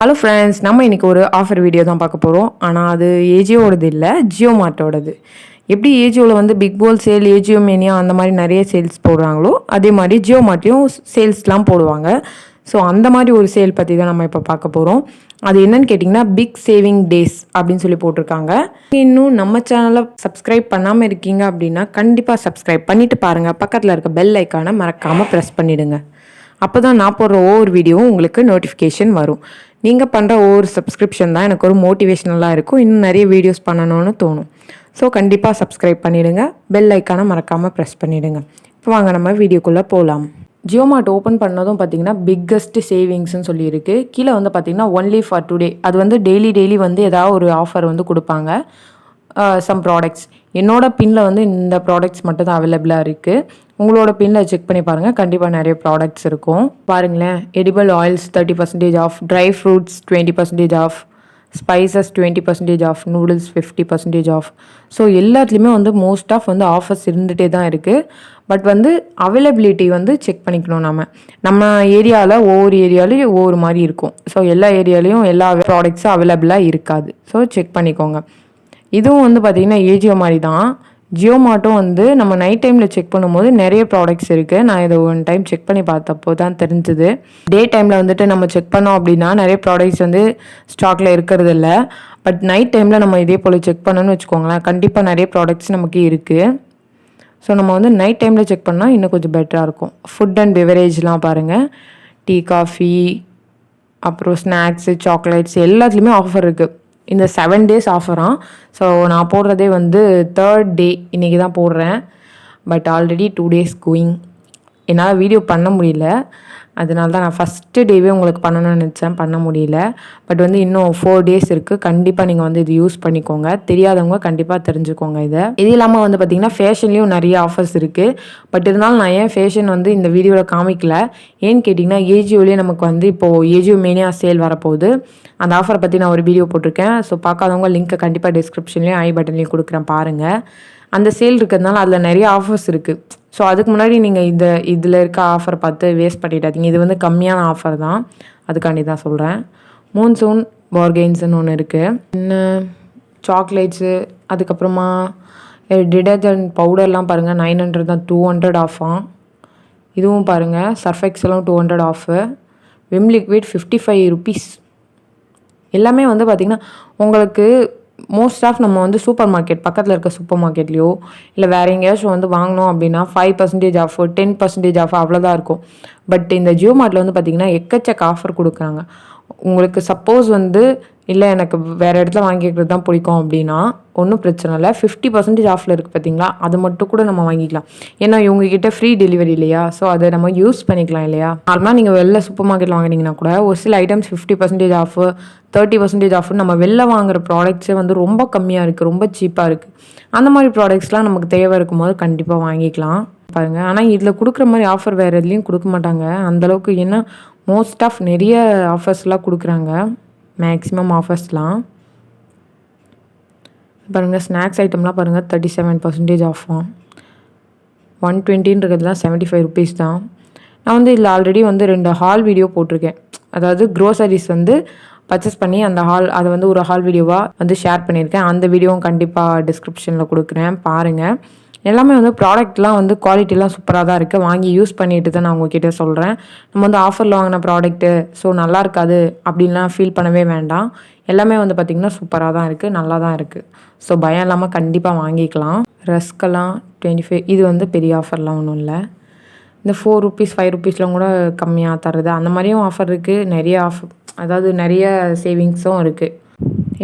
Hello friends, நம்ம இன்றைக்கி ஒரு ஆஃபர் வீடியோ தான் பார்க்க போகிறோம். ஆனால் அது ஏஜியோடது இல்லை, ஜியோமார்ட்டோடது. எப்படி ஏஜியோவில் வந்து பிக் போல் சேல், ஏஜியோமேனியா அந்த மாதிரி நிறைய சேல்ஸ் போடுறாங்களோ அதே மாதிரி ஜியோமார்ட்டையும் சேல்ஸ்லாம் போடுவாங்க. ஸோ அந்த மாதிரி ஒரு சேல் பற்றி தான் நம்ம இப்போ பார்க்க போகிறோம். அது என்னன்னு கேட்டிங்கன்னா பிக் சேவிங் டேஸ் அப்படின்னு சொல்லி போட்டிருக்காங்க. இன்னும் நம்ம சேனலை சப்ஸ்கிரைப் பண்ணாமல் இருக்கீங்க அப்படின்னா கண்டிப்பாக சப்ஸ்கிரைப் பண்ணிவிட்டு பாருங்கள். பக்கத்தில் இருக்க பெல் ஐக்கானை மறக்காமல் ப்ரெஸ் பண்ணிவிடுங்க. அப்போ தான் நான் போடுற ஒவ்வொரு வீடியோவும் உங்களுக்கு நோட்டிஃபிகேஷன் வரும். நீங்கள் பண்ணுற ஒவ்வொரு சப்ஸ்கிரிப்ஷன் தான் எனக்கு ஒரு மோட்டிவேஷ்னலாக இருக்கும், இன்னும் நிறைய வீடியோஸ் பண்ணணும்னு தோணும். ஸோ கண்டிப்பாக சப்ஸ்கிரைப் பண்ணிவிடுங்க, பெல் ஐக்கானை மறக்காமல் ப்ரெஸ் பண்ணிவிடுங்க. இப்போ வாங்க நம்ம வீடியோக்குள்ளே போகலாம். ஜியோமார்ட் ஓப்பன் பண்ணதும் பார்த்தீங்கன்னா பிக்கஸ்ட் சேவிங்ஸ்னு சொல்லியிருக்கு. கீழே வந்து பார்த்தீங்கன்னா ஒன்லி ஃபார் டுடே, அது வந்து டெய்லி வந்து ஏதாவது ஒரு ஆஃபர் வந்து கொடுப்பாங்க. சம் ப்ராடக்ட்ஸ் என்னோட பின்னில் வந்து இந்த ப்ராடக்ட்ஸ் மட்டும் தான் அவைலபிளாக இருக்குது. உங்களோட பின்னில் செக் பண்ணி பாருங்கள், கண்டிப்பாக நிறைய ப்ராடக்ட்ஸ் இருக்கும். பாருங்களேன், edible oils 30% off, dry fruits 20% off, spices 20% off, noodles 50% off. So எல்லாத்துலேயுமே வந்து மோஸ்ட் ஆஃப் வந்து ஆஃபர்ஸ் இருந்துகிட்டே தான் இருக்குது. பட் வந்து அவைலபிலிட்டி வந்து செக் பண்ணிக்கணும். நம்ம ஏரியாவில் ஒவ்வொரு ஏரியாலையும் ஒவ்வொரு மாதிரி இருக்கும். ஸோ எல்லா ஏரியாலையும் எல்லா ப்ராடக்ட்ஸும் அவைலபிளாக இருக்காது. ஸோ செக் பண்ணிக்கோங்க. இதுவும் வந்து பார்த்திங்கன்னா ஏஜியோ மாதிரி தான். ஜியோமார்ட்டும் வந்து நம்ம நைட் டைமில் செக் பண்ணும்போது நிறைய ப்ராடக்ட்ஸ் இருக்குது. நான் இதை ஒன் டைம் செக் பண்ணி பார்த்தப்போ தான் தெரிஞ்சுது. டே டைமில் வந்துட்டு நம்ம செக் பண்ணோம் அப்படின்னா நிறைய ப்ராடக்ட்ஸ் வந்து ஸ்டாக்கில் இருக்கிறது இல்லை. பட் நைட் டைமில் நம்ம இதே போல் செக் பண்ணணும்னு வச்சுக்கோங்களேன், கண்டிப்பாக நிறைய ப்ராடக்ட்ஸ் நமக்கு இருக்குது. ஸோ நம்ம வந்து நைட் டைமில் செக் பண்ணால் இன்னும் கொஞ்சம் பெட்டராக இருக்கும். ஃபுட் அண்ட் பெவரேஜ்லாம் பாருங்கள், டீ, காஃபி, அப்புறம் ஸ்நாக்ஸு, சாக்லேட்ஸ் எல்லாத்துலேயுமே ஆஃபர் இருக்குது. இந்த 7 days ஆஃபராக. ஸோ நான் போடுறதே வந்து 3rd day இன்றைக்கி தான் போடுறேன். But already 2 days going. என்னால் வீடியோ பண்ண முடியல, அதனால தான் நான் ஃபஸ்ட்டு டேவே உங்களுக்கு பண்ணணும்னு நினச்சேன், பண்ண முடியல. பட் வந்து இன்னும் 4 days இருக்குது. கண்டிப்பாக நீங்கள் வந்து இது யூஸ் பண்ணிக்கோங்க. தெரியாதவங்க கண்டிப்பாக தெரிஞ்சுக்கோங்க. இது இல்லாமல் வந்து பார்த்திங்கன்னா ஃபேஷன்லேயும் நிறைய ஆஃபர்ஸ் இருக்குது. பட் இருந்தாலும் நான் ஏன் ஃபேஷன் வந்து இந்த வீடியோவில் காமிக்கல ஏன்னு கேட்டிங்கன்னா, ஏஜியோலேயே நமக்கு வந்து இப்போது ஏஜியோமேனியா சேல் வரப்போகுது. அந்த ஆஃபரை பற்றி நான் ஒரு வீடியோ போட்டிருக்கேன். ஸோ பார்க்காதவங்க லிங்க்கை கண்டிப்பாக டிஸ்கிரிப்ஷன்லேயும் ஐ பட்டன்லேயும் கொடுக்குறேன், பாருங்கள். அந்த சேல் இருக்கிறதுனால அதில் நிறைய ஆஃபர்ஸ் இருக்குது. ஸோ அதுக்கு முன்னாடி நீங்கள் இதில் இருக்க ஆஃபரை பார்த்து வேஸ்ட் பண்ணிடாதீங்க. இது வந்து கம்மியான ஆஃபர் தான், அதுக்காண்டி தான் சொல்கிறேன். மூன்சூன் பார்கெயின்ஸ்னு ஒன்று இருக்குது. இன்னும் சாக்லேட்ஸு, அதுக்கப்புறமா டிடர்ஜென்ட் பவுடர்லாம் பாருங்கள் 900 தான், 200 ஆஃபாம். இதுவும் பாருங்கள், சர்ஃபெக்ஸ்லாம் 200 ஆஃபு. Vim liquid 55 rupees. எல்லாமே வந்து பார்த்திங்கன்னா உங்களுக்கு மோஸ்ட் ஆஃப் நம்ம வந்து சூப்பர் மார்க்கெட் பக்கத்தில் இருக்க சூப்பர் மார்க்கெட்லேயோ இல்லை வேறு எங்கேயாச்சும் வந்து வாங்கினோம் அப்படின்னா 5% ஆஃப், 10% ஆஃப் அவ்வளோதான் இருக்கும். பட் இந்த ஜியோமார்ட்டில் வந்து பார்த்திங்கன்னா எக்கச்சக்க ஆஃபர் கொடுக்குறாங்க. உங்களுக்கு சப்போஸ் வந்து இல்லை எனக்கு வேறு இடத்துல வாங்கிக்கிறது தான் பிடிக்கும் அப்படின்னா ஒன்றும் பிரச்சனை இல்லை. 50% ஆஃபில் இருக்குது பார்த்தீங்களா, அது மட்டும் கூட நம்ம வாங்கிக்கலாம். ஏன்னா இவங்ககிட்ட ஃப்ரீ டெலிவரி இல்லையா, ஸோ அதை நம்ம யூஸ் பண்ணிக்கலாம் இல்லையா. நார்மலாக நீங்கள் வெளில சூப்பர் மார்க்கெட்டில் வாங்கினீங்கன்னா கூட ஒரு சில ஐட்டம்ஸ் 50% ஆஃப், 30% ஆஃப், நம்ம வெளில வாங்குகிற ப்ராடக்ட்ஸே வந்து ரொம்ப கம்மியாக இருக்குது, ரொம்ப சீப்பாக இருக்குது. அந்த மாதிரி ப்ராடக்ட்ஸ்லாம் நமக்கு தேவை இருக்கும்போது கண்டிப்பாக வாங்கிக்கலாம் பாருங்கள். ஆனால் இதில் கொடுக்குற மாதிரி ஆஃபர் வேறு எதுலேயும் கொடுக்க மாட்டாங்க அந்தளவுக்கு. ஏன்னா மோஸ்ட் ஆஃப் நிறைய ஆஃபர்ஸ்லாம் கொடுக்குறாங்க, மேக்ஸிமம் ஆஃபர்ஸ்லாம் பாருங்கள். ஸ்நாக்ஸ் ஐட்டம்லாம் பாருங்கள் 37% ஆஃபாம். 120ன்றதுலாம் 75 rupees தான். நான் வந்து இதில் ஆல்ரெடி வந்து 2 ஹால் வீடியோ போட்டிருக்கேன். அதாவது க்ரோசரிஸ் வந்து பர்ச்சேஸ் பண்ணி அந்த அதை வந்து ஒரு ஹால் வீடியோவாக வந்து ஷேர் பண்ணியிருக்கேன். அந்த வீடியோவும் கண்டிப்பாக டிஸ்கிரிப்ஷனில் கொடுக்குறேன், பாருங்கள். எல்லாமே வந்து ப்ராடக்ட்லாம் வந்து குவாலிட்டிலாம் சூப்பராக தான் இருக்குது. வாங்கி யூஸ் பண்ணிட்டு தான் நான் உங்ககிட்ட சொல்கிறேன். நம்ம வந்து ஆஃபரில் வாங்கின ப்ராடக்ட்டு ஸோ நல்லா இருக்காது அப்படின்லாம் ஃபீல் பண்ணவே வேண்டாம். எல்லாமே வந்து பார்த்திங்கன்னா சூப்பராக தான் இருக்குது, நல்லா தான் இருக்குது. ஸோ பயம் இல்லாமல் கண்டிப்பாக வாங்கிக்கலாம். ரஸ்கெல்லாம் 25, இது வந்து பெரிய ஆஃபர்லாம் ஒன்றும் இல்லை. இந்த 4 rupees 5 rupeesலாம் கூட கம்மியாக தருது, அந்த மாதிரியும் ஆஃபர் இருக்குது. நிறைய ஆஃபர், அதாவது நிறைய சேவிங்ஸும் இருக்குது.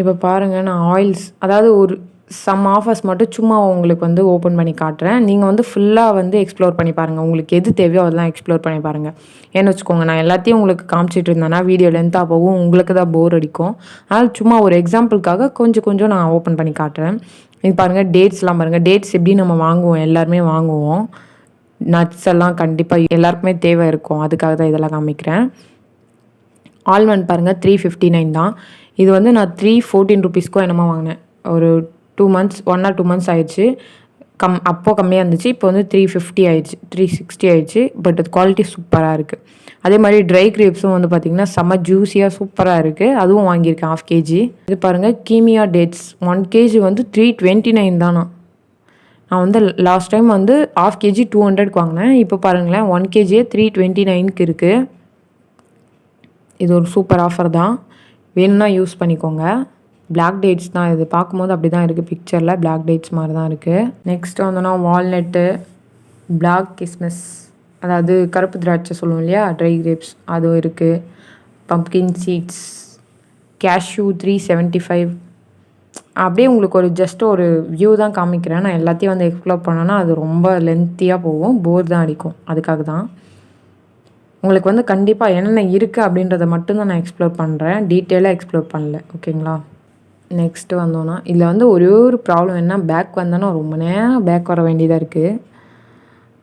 இப்போ பாருங்கள், நான் ஆயில்ஸ், அதாவது ஒரு சம் ஆஃபர்ஸ் மட்டும் சும்மா உங்களுக்கு வந்து ஓப்பன் பண்ணி காட்டுறேன். நீங்கள் வந்து ஃபுல்லாக வந்து எக்ஸ்ப்ளோர் பண்ணி பாருங்கள். உங்களுக்கு எது தேவையோ அதெல்லாம் எக்ஸ்ப்ளோர் பண்ணி பாருங்கள். ஏன்னு வச்சுக்கோங்க, நான் எல்லாத்தையும் உங்களுக்கு காமிச்சிட்டு இருந்தேன்னா வீடியோ லென்த்தாக போகும், உங்களுக்கு தான் போர் அடிக்கும். அதனால் சும்மா ஒரு எக்ஸாம்பிளுக்காக கொஞ்சம் நான் ஓப்பன் பண்ணி காட்டுறேன். இது பாருங்கள், டேட்ஸ்லாம் பாருங்கள். டேட்ஸ் எப்படி நம்ம வாங்குவோம், எல்லாருமே வாங்குவோம். நட்ஸ் எல்லாம் கண்டிப்பாக எல்லாருக்குமே தேவை இருக்கும், அதுக்காக தான் இதெல்லாம் காமிக்கிறேன். ஆல்மண்ட் பாருங்கள் 359 தான். இது வந்து நான் 314 rupeesக்கோ என்னமோ வாங்கினேன். ஒரு 2 months 1 or 2 months ஆயிடுச்சு. அப்போது கம்மியாக இருந்துச்சு, இப்போ வந்து 350 ஆயிடுச்சு, 360 ஆயிடுச்சு. பட் அது குவாலிட்டி சூப்பராக இருக்குது. அதே மாதிரி ட்ரை கிரேப்ஸும் வந்து பார்த்திங்கன்னா செம்ம ஜூஸியாக சூப்பராக இருக்குது. அதுவும் வாங்கியிருக்கேன் 1/2 kg. இது பாருங்கள் கீமியா டேட்ஸ் 1 kg வந்து 329 தானா. நான் வந்து லாஸ்ட் டைம் வந்து 1/2 kg 200க்கு வாங்கினேன். இப்போ பாருங்களேன் 1 kg 329க்கு இருக்குது. இது ஒரு சூப்பர் ஆஃபர் தான், வேணும்னா யூஸ் பண்ணிக்கோங்க. பிளாக் டேட்ஸ் தான் இது, பார்க்கும்போது அப்படி தான் இருக்குது பிக்சரில், பிளாக் டேட்ஸ் மாதிரி தான் இருக்குது. நெக்ஸ்ட்டு வந்தோன்னா வால்நட்டு, பிளாக் கிஸ்மிஸ் அதாவது கருப்பு திராட்சை சொல்லுவோம் இல்லையா, ட்ரை கிரேப்ஸ் அதுவும் இருக்குது. Pumpkin seeds, cashew 375. அப்படியே உங்களுக்கு ஒரு ஜஸ்ட் ஒரு வியூ தான் காமிக்கிறேன். நான் எல்லாத்தையும் வந்து எக்ஸ்ப்ளோர் பண்ணேன்னா அது ரொம்ப லென்த்தியாக போகும், போர் தான் அடிக்கும். அதுக்காக தான் உங்களுக்கு வந்து கண்டிப்பாக என்னென்ன இருக்குது அப்படின்றத மட்டும்தான் நான் எக்ஸ்ப்ளோர் பண்ணுறேன், டீட்டெயிலாக எக்ஸ்ப்ளோர் பண்ணல. ஓகேங்களா. நெக்ஸ்ட்டு வந்தோன்னா இதில் வந்து ஒரே ஒரு ப்ராப்ளம் என்ன, பேக் வந்தோன்னா ரொம்ப நேரம் பேக் வர வேண்டியதாக இருக்குது.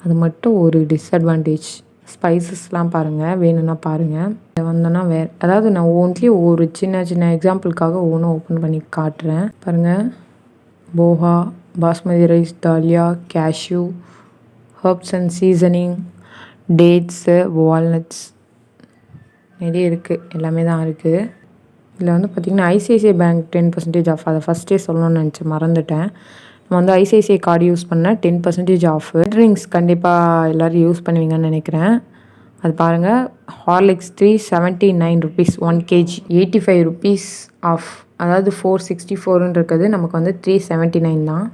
அது மட்டும் ஒரு டிஸ்அட்வான்டேஜ். ஸ்பைசஸ்லாம் பாருங்கள், வேணும்னா பாருங்கள். இதை வந்தோன்னா வேறு அதாவது நான் ஒவ்வொன்றிலே ஒரு சின்ன சின்ன எக்ஸாம்பிளுக்காக ஒவ்வொன்றும் ஓப்பன் பண்ணி காட்டுறேன் பாருங்கள். Poha, basmati rice, daliya, cashew, herbs and seasoning, dates, walnuts நிறைய இருக்குது, எல்லாமே தான் இருக்குது. இதில் வந்து பார்த்திங்கன்னா ஐசிஐசிஐ பேங்க் 10% ஆஃப். அதை ஃபஸ்ட்டே சொல்லணும்னு நினச்சேன், மறந்துட்டேன். நம்ம வந்து ஐசிஐசிஐ கார்டு யூஸ் பண்ணால் 10% ஆஃப். ட்ரிங்க்ஸ் கண்டிப்பாக எல்லோரும் யூஸ் பண்ணுவீங்கன்னு நினைக்கிறேன். அது பாருங்கள், Horlicks 379 rupees 1 kg, 85 rupees off. அதாவது 464 இருக்குது, நமக்கு வந்து 379 தான்.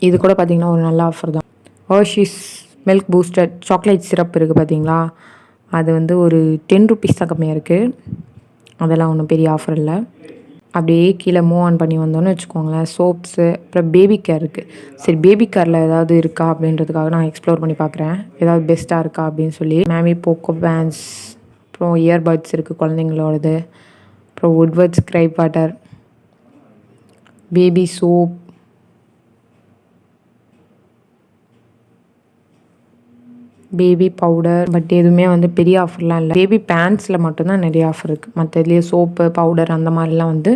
இது கூட பார்த்திங்கன்னா ஒரு நல்ல ஆஃபர் தான். Hershey's milk booster chocolate syrup இருக்குது பார்த்தீங்களா, அது வந்து ஒரு 10 ருபீஸ் தான் கம்மியாக இருக்குது. அதெல்லாம் ஒன்றும் பெரிய ஆஃபர் இல்லை. அப்படியே கீழே மூவ் ஆன் பண்ணி வந்தோன்னு வச்சுக்கோங்களேன், சோப்ஸு, அப்புறம் பேபி கேர் இருக்குது. சரி பேபி கேரில் ஏதாவது இருக்கா அப்படின்றதுக்காக நான் எக்ஸ்ப்ளோர் பண்ணி பார்க்குறேன், ஏதாவது பெஸ்ட்டாக இருக்கா அப்படின்னு சொல்லி. மேமி போக்கோ பேண்ட்ஸ், அப்புறம் இயர்பட்ஸ் இருக்குது குழந்தைங்களோடது, அப்புறம் Woodward's gripe water, baby soap, baby powder. But எதுவுமே வந்து பெரிய ஆஃபர்லாம் இல்லை. பேபி பேண்ட்ஸில் மட்டும்தான் நிறைய ஆஃபர் இருக்குது. மற்ற இதுலேயே சோப்பு, பவுடர் அந்த மாதிரிலாம் வந்து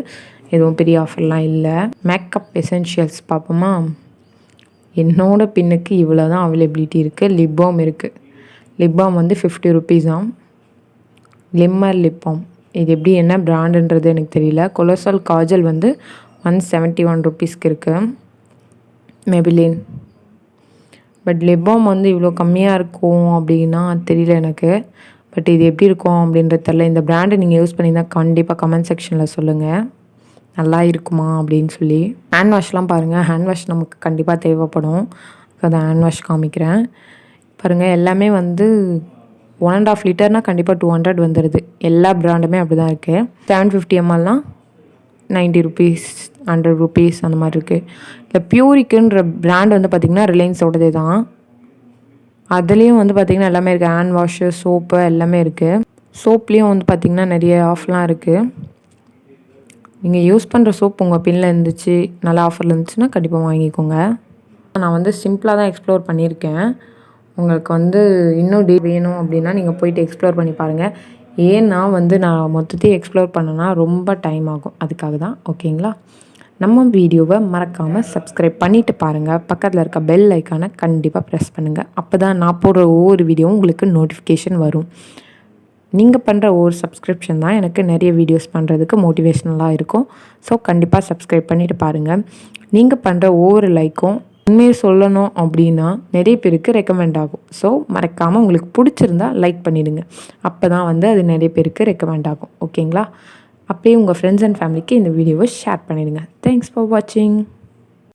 எதுவும் பெரிய ஆஃபர்லாம் இல்லை. மேக்கப் எசென்ஷியல்ஸ் பார்ப்போமா. என்னோட பின்னுக்கு இவ்வளோ தான் அவைலபிலிட்டி இருக்குது. லிப் பாம் இருக்குது. லிப் பாம் வந்து 50 ருபீஸ் தான். லிம்மர் லிப் பாம், இது எப்படி என்ன பிராண்டுன்றது எனக்கு தெரியல. கொலோசல் காஜல் வந்து 171 ருபீஸ்க்கு இருக்குது. மேபிலின். பட் லிப் பாம் வந்து இவ்வளோ கம்மியாக இருக்கும் அப்படின்னா தெரியல எனக்கு. பட் இது எப்படி இருக்கும் அப்படின்றது தெரியல. இந்த பிராண்டை நீங்கள் யூஸ் பண்ணியிருந்தால் கண்டிப்பாக கமெண்ட் செக்ஷனில் சொல்லுங்கள், நல்லா இருக்குமா அப்படின்னு சொல்லி. ஹேண்ட் வாஷ்லாம் பாருங்கள், ஹேண்ட் வாஷ் நமக்கு கண்டிப்பாக தேவைப்படும். அதை ஹேண்ட் வாஷ் காமிக்கிறேன் பாருங்கள். எல்லாமே வந்து 1.5 லிட்டர்னால் கண்டிப்பாக 200 வந்துடுது. எல்லா பிராண்டுமே அப்படி தான் இருக்குது. 750 mlலாம் 90 ருபீஸ், 100 ருபீஸ் அந்த மாதிரி இருக்குது. இல்லை பியூரிக்குன்ற பிராண்ட் வந்து பார்த்திங்கன்னா ரிலையன்ஸோடதே தான். அதுலேயும் வந்து பார்த்திங்கன்னா எல்லாமே இருக்குது. ஹேண்ட் வாஷு, சோப்பு எல்லாமே இருக்குது. சோப்லேயும் வந்து பார்த்திங்கன்னா நிறைய ஆஃப்லாம் இருக்குது. நீங்கள் யூஸ் பண்ணுற சோப் உங்கள் பின்னில் இருந்துச்சு, நல்லா ஆஃபரில் இருந்துச்சுன்னா கண்டிப்பாக வாங்கிக்கோங்க. நான் வந்து சிம்பிளாக தான் எக்ஸ்ப்ளோர் பண்ணியிருக்கேன். உங்களுக்கு வந்து இன்னும் வேணும் அப்படின்னா நீங்கள் போயிட்டு எக்ஸ்ப்ளோர் பண்ணி பாருங்கள். ஏன்னா வந்து நான் மொத்தத்தையும் எக்ஸ்ப்ளோர் பண்ணேன்னா ரொம்ப டைம் ஆகும், அதுக்காக தான். ஓகேங்களா. நம்ம வீடியோவை மறக்காமல் சப்ஸ்கிரைப் பண்ணிவிட்டு பாருங்கள். பக்கத்தில் இருக்க பெல் ஐக்கானை கண்டிப்பாக ப்ரெஸ் பண்ணுங்கள். அப்போ தான் நான் போடுற ஒவ்வொரு வீடியோவும் உங்களுக்கு நோட்டிஃபிகேஷன் வரும். நீங்கள் பண்ணுற ஒவ்வொரு சப்ஸ்கிரிப்ஷன் தான் எனக்கு நிறைய வீடியோஸ் பண்ணுறதுக்கு மோட்டிவேஷ்னலாக இருக்கும். ஸோ கண்டிப்பாக சப்ஸ்கிரைப் பண்ணிவிட்டு பாருங்கள். நீங்கள் பண்ணுற ஒவ்வொரு லைக்கும் உண்மையை சொல்லணும் அப்படின்னா நிறைய பேருக்கு ரெக்கமெண்ட் ஆகும். ஸோ மறக்காமல் உங்களுக்கு பிடிச்சிருந்தா லைக் பண்ணிவிடுங்க. அப்போ தான் வந்து அது நிறைய பேருக்கு ரெக்கமெண்ட் ஆகும். ஓகேங்களா. அப்படியே உங்கள் ஃப்ரெண்ட்ஸ் அண்ட் ஃபேமிலிக்கு இந்த வீடியோவை ஷேர் பண்ணிவிடுங்க. தேங்க்ஸ் ஃபார் வாட்சிங்.